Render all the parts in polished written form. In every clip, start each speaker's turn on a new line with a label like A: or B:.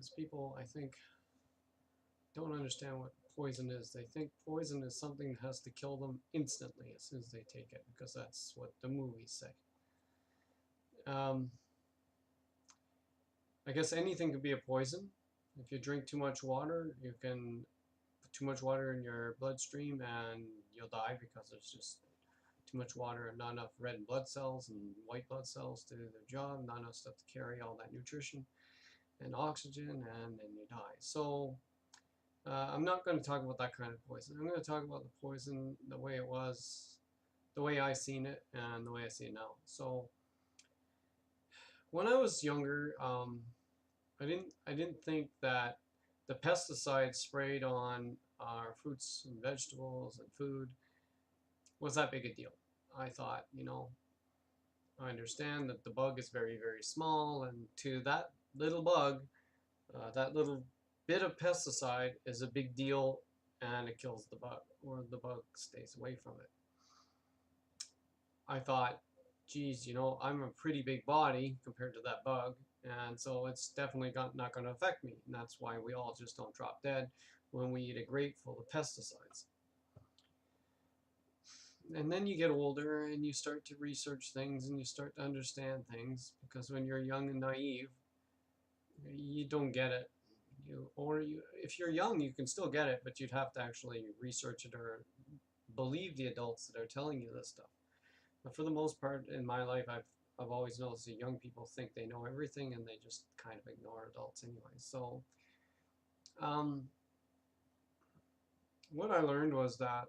A: because people, I think, don't understand what poison is. They think poison is something that has to kill them instantly as soon as they take it, because that's what the movies say. Um, I guess anything could be a poison. If you drink too much water, you can put too much water in your bloodstream and you'll die because there's just too much water and not enough red blood cells and white blood cells to do their job, not enough stuff to carry all that nutrition and oxygen, and then you die. So I'm not going to talk about that kind of poison. I'm going to talk about the poison the way it was, the way I seen it, and the way I see it now. So when I was younger, I didn't think that the pesticides sprayed on our fruits and vegetables and food was that big a deal. I thought, I understand that the bug is very, very small, and to that little bug, that little bit of pesticide is a big deal, and it kills the bug, or the bug stays away from it. I thought, geez, I'm a pretty big body compared to that bug, and so it's definitely not going to affect me, and that's why we all just don't drop dead when we eat a grape full of pesticides. And then you get older and you start to research things and you start to understand things, because when you're young and naive, you don't get it. If you're young, you can still get it, but you'd have to actually research it or believe the adults that are telling you this stuff. But for the most part in my life, I've always noticed that young people think they know everything and they just kind of ignore adults anyway. So um, what I learned was that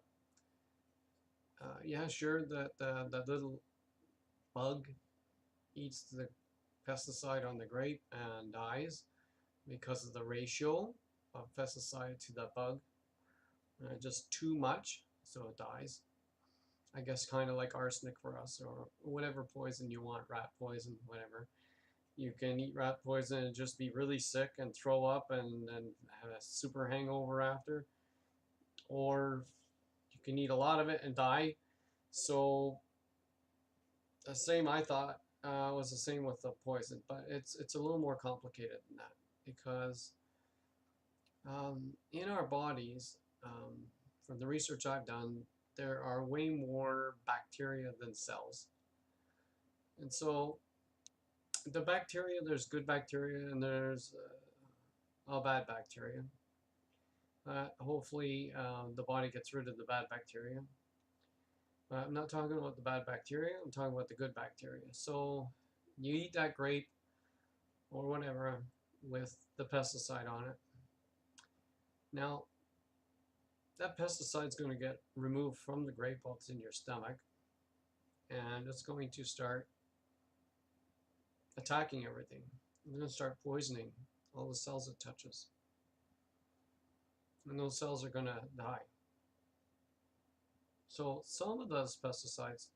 A: yeah, sure, that little bug eats the pesticide on the grape and dies because of the ratio of pesticide to the bug. Just too much, so it dies. I guess kind of like arsenic for us, or whatever poison you want, rat poison, whatever. You can eat rat poison and just be really sick and throw up and have a super hangover after, or you can eat a lot of it and die. So the same, I thought, was the same with the poison, but it's a little more complicated than that, because in our bodies, from the research I've done, there are way more bacteria than cells. And so the bacteria, there's good bacteria and there's all bad bacteria. Hopefully the body gets rid of the bad bacteria. I'm not talking about the bad bacteria, I'm talking about the good bacteria. So you eat that grape or whatever with the pesticide on it. Now, that pesticide is going to get removed from the grape while it's in your stomach, and it's going to start attacking everything. It's going to start poisoning all the cells it touches, and those cells are going to die. So some of those pesticides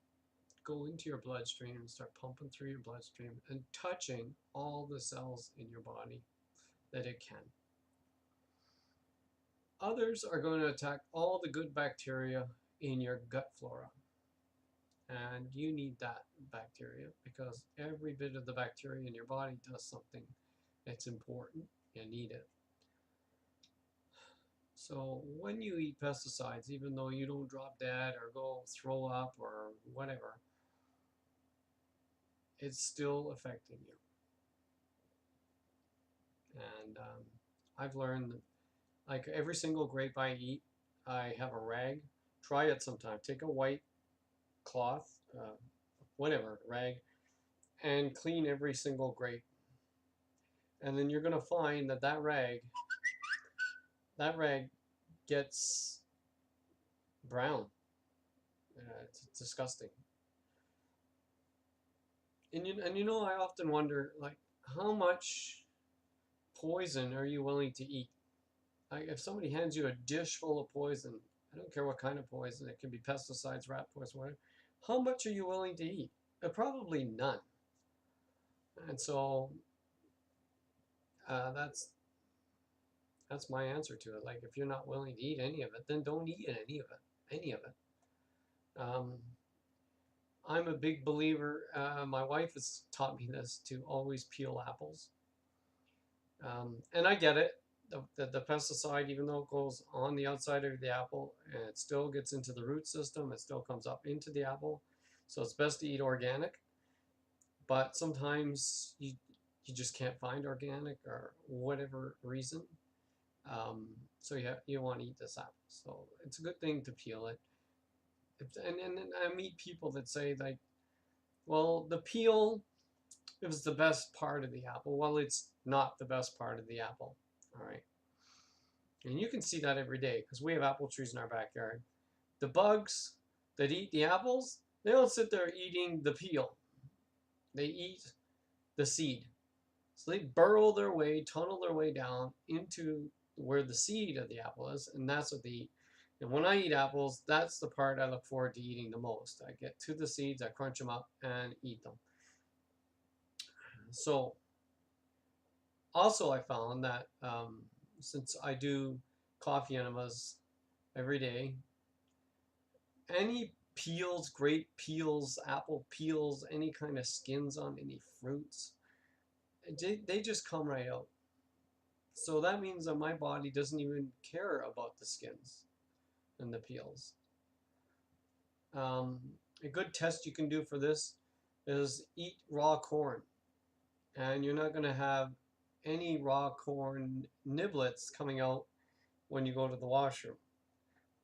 A: go into your bloodstream and start pumping through your bloodstream and touching all the cells in your body that it can. Others are going to attack all the good bacteria in your gut flora. And you need that bacteria, because every bit of the bacteria in your body does something that's important. You need it. So when you eat pesticides, even though you don't drop dead or go throw up or whatever, it's still affecting you. And I've learned that, like, every single grape I eat, I have a rag. Try it sometime. Take a white cloth, whatever, rag, and clean every single grape. And then you're going to find that that rag gets brown. It's disgusting. And I often wonder, like, how much poison are you willing to eat? Like, if somebody hands you a dish full of poison, I don't care what kind of poison, it can be pesticides, rat poison, whatever. How much are you willing to eat? Probably none. And so that's my answer to it. Like, if you're not willing to eat any of it, then don't eat any of it. Any of it. I'm a big believer. My wife has taught me this, to always peel apples. And I get it. The pesticide, even though it goes on the outside of the apple, it still gets into the root system. It still comes up into the apple. So it's best to eat organic. But sometimes you just can't find organic or whatever reason. So you want to eat this apple. So it's a good thing to peel it. And I meet people that say like, well, the peel it was the best part of the apple. Well, it's not the best part of the apple. All right. And you can see that every day because we have apple trees in our backyard. The bugs that eat the apples, they don't sit there eating the peel. They eat the seed. So they burrow their way, tunnel their way down into where the seed of the apple is, and that's what they eat. And when I eat apples, that's the part I look forward to eating the most. I get to the seeds, I crunch them up, and eat them. So also I found that since I do coffee enemas every day, any peels, grape peels, apple peels, any kind of skins on any fruits, they just come right out. So that means that my body doesn't even care about the skins and the peels. Um, a good test you can do for this is eat raw corn. And you're not going to have any raw corn niblets coming out when you go to the washroom.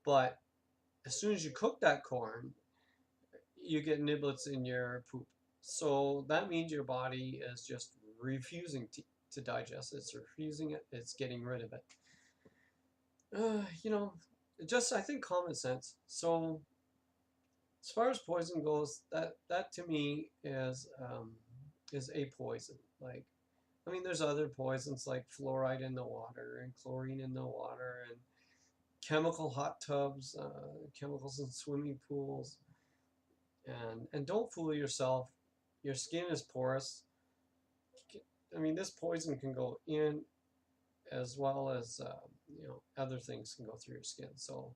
A: But as soon as you cook that corn, you get niblets in your poop. So that means your body is just refusing to digest it. It's refusing it. It's getting rid of it. You know, just I think common sense. So as far as poison goes, that to me is a poison. Like, I mean, there's other poisons like fluoride in the water and chlorine in the water and chemical hot tubs, chemicals in swimming pools, and don't fool yourself. Your skin is porous. I mean, this poison can go in as well as other things can go through your skin. So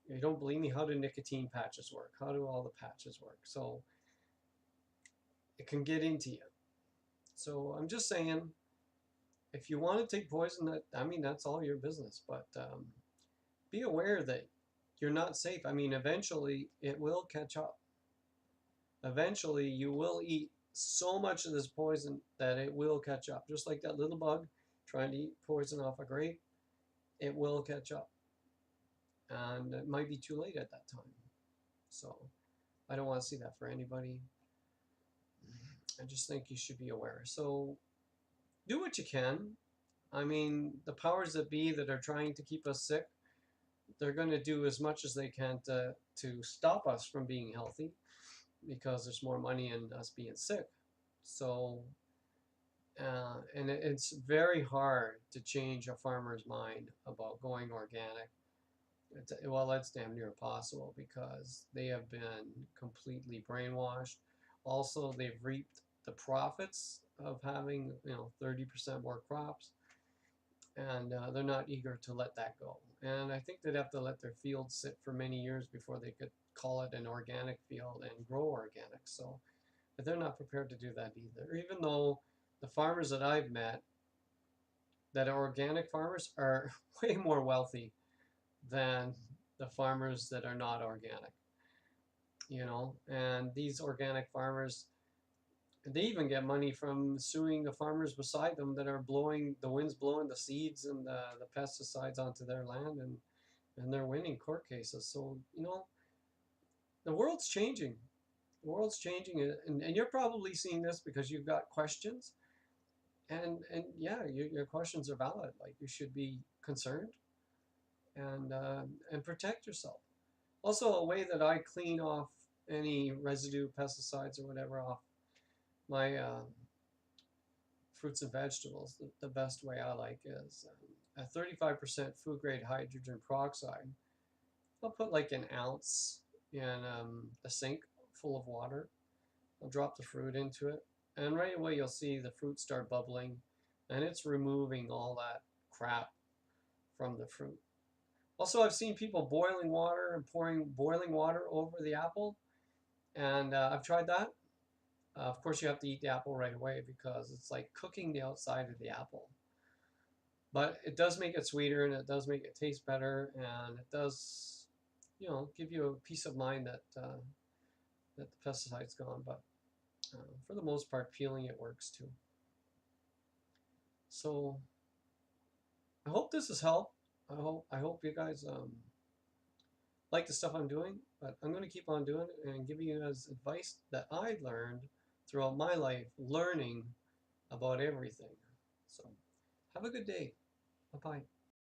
A: you don't believe me? How do nicotine patches work? How do all the patches work? So it can get into you. So I'm just saying, if you want to take poison, I mean that's all your business. But be aware that you're not safe. I mean, eventually it will catch up. Eventually you will eat so much of this poison that it will catch up. Just like that little bug trying to eat poison off a grape, it will catch up. And it might be too late at that time. So I don't want to see that for anybody. I just think you should be aware. So do what you can. I mean, the powers that be that are trying to keep us sick, they're going to do as much as they can to stop us from being healthy because there's more money in us being sick. So, and it's very hard to change a farmer's mind about going organic. Well, that's damn near impossible because they have been completely brainwashed. Also, they've reaped the profits of having 30% more crops, and they're not eager to let that go. And I think they'd have to let their fields sit for many years before they could call it an organic field and grow organic. So, but they're not prepared to do that either. Even though the farmers that I've met that are organic farmers are way more wealthy than the farmers that are not organic, and these organic farmers, they even get money from suing the farmers beside them that are blowing, the wind's blowing the seeds and the pesticides onto their land, and they're winning court cases. So, the world's changing. The world's changing, and you're probably seeing this because you've got questions, and yeah, your questions are valid. Like, you should be concerned and protect yourself. Also, a way that I clean off any residue pesticides or whatever off my fruits and vegetables, the best way I like is a 35% food grade hydrogen peroxide. I'll put like an ounce in a sink full of water. I'll drop the fruit into it, and right away you'll see the fruit start bubbling, and it's removing all that crap from the fruit. Also, I've seen people boiling water and pouring boiling water over the apple, and I've tried that. Of course, you have to eat the apple right away because it's like cooking the outside of the apple. But it does make it sweeter and it does make it taste better, and it does, give you a peace of mind that the pesticide's gone. But for the most part, peeling it works too. So I hope this has helped. I hope you guys like the stuff I'm doing, but I'm going to keep on doing it and giving you guys advice that I learned throughout my life, learning about everything. So have a good day. Bye bye.